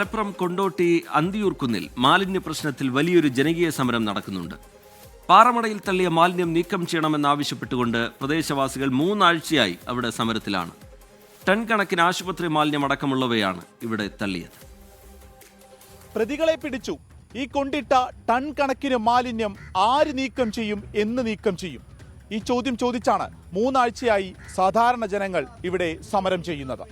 മലപ്പുറം കൊണ്ടോട്ടി അന്തിയൂർക്കുന്നിൽ മാലിന്യ പ്രശ്നത്തിൽ വലിയൊരു ജനകീയ സമരം നടക്കുന്നുണ്ട്. പാറമടയിൽ തള്ളിയ മാലിന്യം നീക്കം ചെയ്യണമെന്നാവശ്യപ്പെട്ടുകൊണ്ട് പ്രദേശവാസികൾ 3 ആഴ്ചയായി അവിടെ സമരത്തിലാണ്. ടൺ കണക്കിന് ആശുപത്രി മാലിന്യം അടക്കമുള്ളവയാണ് ഇവിടെ തള്ളിയത്. പ്രതികളെ പിടിച്ചു. ഈ കൊണ്ടിട്ട ടൺ കണക്കിന് മാലിന്യം ആര് നീക്കം ചെയ്യും, എന്ന് നീക്കം ചെയ്യും? ഈ ചോദ്യം ചോദിച്ചാണ് 3 ആഴ്ചയായി സാധാരണ ജനങ്ങൾ ഇവിടെ സമരം ചെയ്യുന്നത്.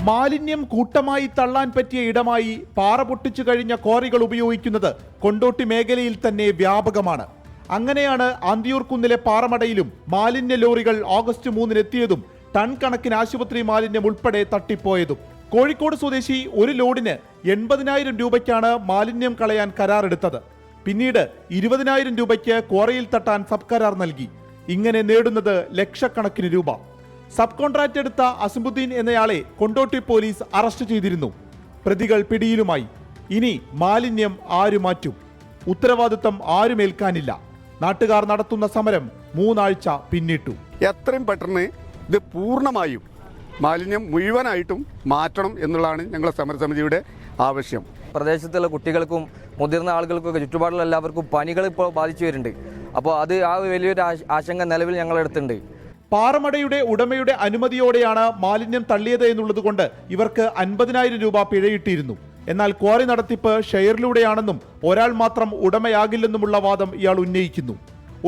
മാലിന്യം കൂട്ടമായി തള്ളാൻ പറ്റിയ ഇടമായി പാറ പൊട്ടിച്ചു കഴിഞ്ഞ ക്വാറികൾ ഉപയോഗിക്കുന്നത് കൊണ്ടോട്ടി മേഖലയിൽ തന്നെ വ്യാപകമാണ്. അങ്ങനെയാണ് അന്തിയൂർക്കുന്നിലെ പാറമടയിലും മാലിന്യ ലോറികൾ ഓഗസ്റ്റ് 3 എത്തിയതും ടൺ കണക്കിന് ആശുപത്രി മാലിന്യം ഉൾപ്പെടെ തട്ടിപ്പോയതും. കോഴിക്കോട് സ്വദേശി ഒരു ലോഡിന് 80,000 രൂപയ്ക്കാണ് മാലിന്യം കളയാൻ കരാറെടുത്തത്. പിന്നീട് 20,000 രൂപയ്ക്ക് ക്വാറിയിൽ തട്ടാൻ സബ് കരാർ നൽകി. ഇങ്ങനെ നേടുന്നത് ലക്ഷക്കണക്കിന് രൂപ. സബ് കോൺട്രാക്ട് എടുത്ത അസംബുദ്ദീൻ എന്നയാളെ കൊണ്ടോട്ടി പോലീസ് അറസ്റ്റ് ചെയ്തിരുന്നു. പ്രതികൾ പിടിയിലുമായി. ഇനി മാലിന്യം ആര് മാറ്റും? ഉത്തരവാദിത്തം ആരുമേൽക്കാനില്ല. നാട്ടുകാർ നടത്തുന്ന സമരം 3 ആഴ്ച പിന്നിട്ടു. എത്രയും പെട്ടെന്ന് ഇത് പൂർണ്ണമായും മാലിന്യം മുഴുവനായിട്ടും മാറ്റണം എന്നുള്ളതാണ് ഞങ്ങളുടെ സമരസമിതിയുടെ ആവശ്യം. പ്രദേശത്തുള്ള കുട്ടികൾക്കും മുതിർന്ന ആളുകൾക്കൊക്കെ ചുറ്റുപാടുള്ള എല്ലാവർക്കും പനികൾ ഇപ്പോൾ ബാധിച്ചു വരുന്നുണ്ട്. അപ്പോൾ അത് ആ വലിയൊരു ആശങ്ക നിലവിൽ ഞങ്ങളെടുത്തുണ്ട്. പാറമടയുടെ ഉടമയുടെ അനുമതിയോടെയാണ് മാലിന്യം തള്ളിയത് എന്നുള്ളത് കൊണ്ട് ഇവർക്ക് 50,000 രൂപ പിഴയിട്ടിരുന്നു. എന്നാൽ ക്വാറി നടത്തിപ്പ് ഷെയറിലൂടെയാണെന്നും ഒരാൾ മാത്രം ഉടമയാകില്ലെന്നുമുള്ള വാദം ഇയാൾ ഉന്നയിക്കുന്നു.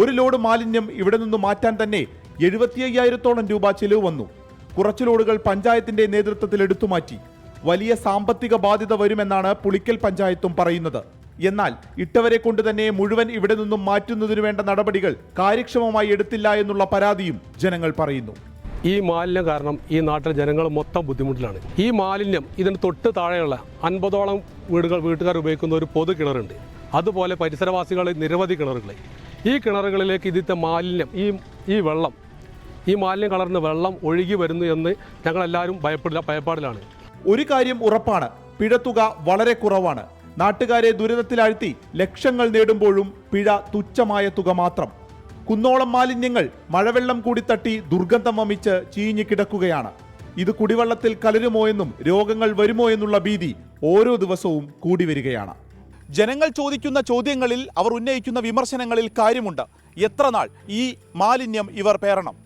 ഒരു ലോഡ് മാലിന്യം ഇവിടെ നിന്ന് മാറ്റാൻ തന്നെ 75,000-ഓളം രൂപ ചെലവ് വന്നു. കുറച്ചു ലോഡുകൾ പഞ്ചായത്തിന്റെ നേതൃത്വത്തിൽ എടുത്തുമാറ്റി. വലിയ സാമ്പത്തിക ബാധ്യത വരുമെന്നാണ് പുളിക്കൽ പഞ്ചായത്തും പറയുന്നത്. എന്നാൽ ഇട്ടവരെ കൊണ്ട് തന്നെ മുഴുവൻ ഇവിടെ നിന്നും മാറ്റുന്നതിനു വേണ്ട നടപടികൾ കാര്യക്ഷമമായി എടുത്തില്ല എന്നുള്ള പരാതിയും ജനങ്ങൾ പറയുന്നു. ഈ മാലിന്യം കാരണം ഈ നാട്ടിലെ ജനങ്ങൾ മൊത്തം ബുദ്ധിമുട്ടിലാണ്. ഈ മാലിന്യം ഇതിന് തൊട്ട് താഴെയുള്ള 50ഓളം വീട്ടുകാർ ഉപയോഗിക്കുന്ന ഒരു പൊതു കിണറുണ്ട്. അതുപോലെ പരിസരവാസികൾ നിരവധി കിണറുകൾ. ഈ കിണറുകളിലേക്ക് ഇതിത്തെ മാലിന്യം ഈ മാലിന്യം കലർന്ന് വെള്ളം ഒഴുകി വരുന്നു എന്ന് ഞങ്ങളെല്ലാവരും ഭയപ്പാടിലാണ്. ഒരു കാര്യം ഉറപ്പാണ്, പിഴത്തുക വളരെ കുറവാണ്. നാട്ടുകാരെ ദുരിതത്തിലാഴ്ത്തി ലക്ഷങ്ങൾ നേടുമ്പോഴും പിഴ തുച്ഛമായ തുക മാത്രം. കുന്നോളം മാലിന്യങ്ങൾ മഴവെള്ളം കൂടി തട്ടി ദുർഗന്ധം വമിച്ച് ചീഞ്ഞു കിടക്കുകയാണ്. ഇത് കുടിവെള്ളത്തിൽ കലരുമോ എന്നും രോഗങ്ങൾ വരുമോ എന്നുള്ള ഭീതി ഓരോ ദിവസവും കൂടി വരികയാണ്. ജനങ്ങൾ ചോദിക്കുന്ന ചോദ്യങ്ങളിൽ, അവർ ഉന്നയിക്കുന്ന വിമർശനങ്ങളിൽ കാര്യമുണ്ട്. എത്ര നാൾ ഈ മാലിന്യം ഇവർ പേറണം?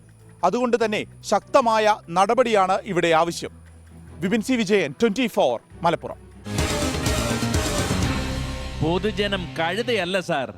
അതുകൊണ്ട് തന്നെ ശക്തമായ നടപടിയാണ് ഇവിടെ ആവശ്യം. വിപിൻ സി വിജയൻ, 24 മലപ്പുറം. പൊതുജനം കഴുതയല്ല സാർ.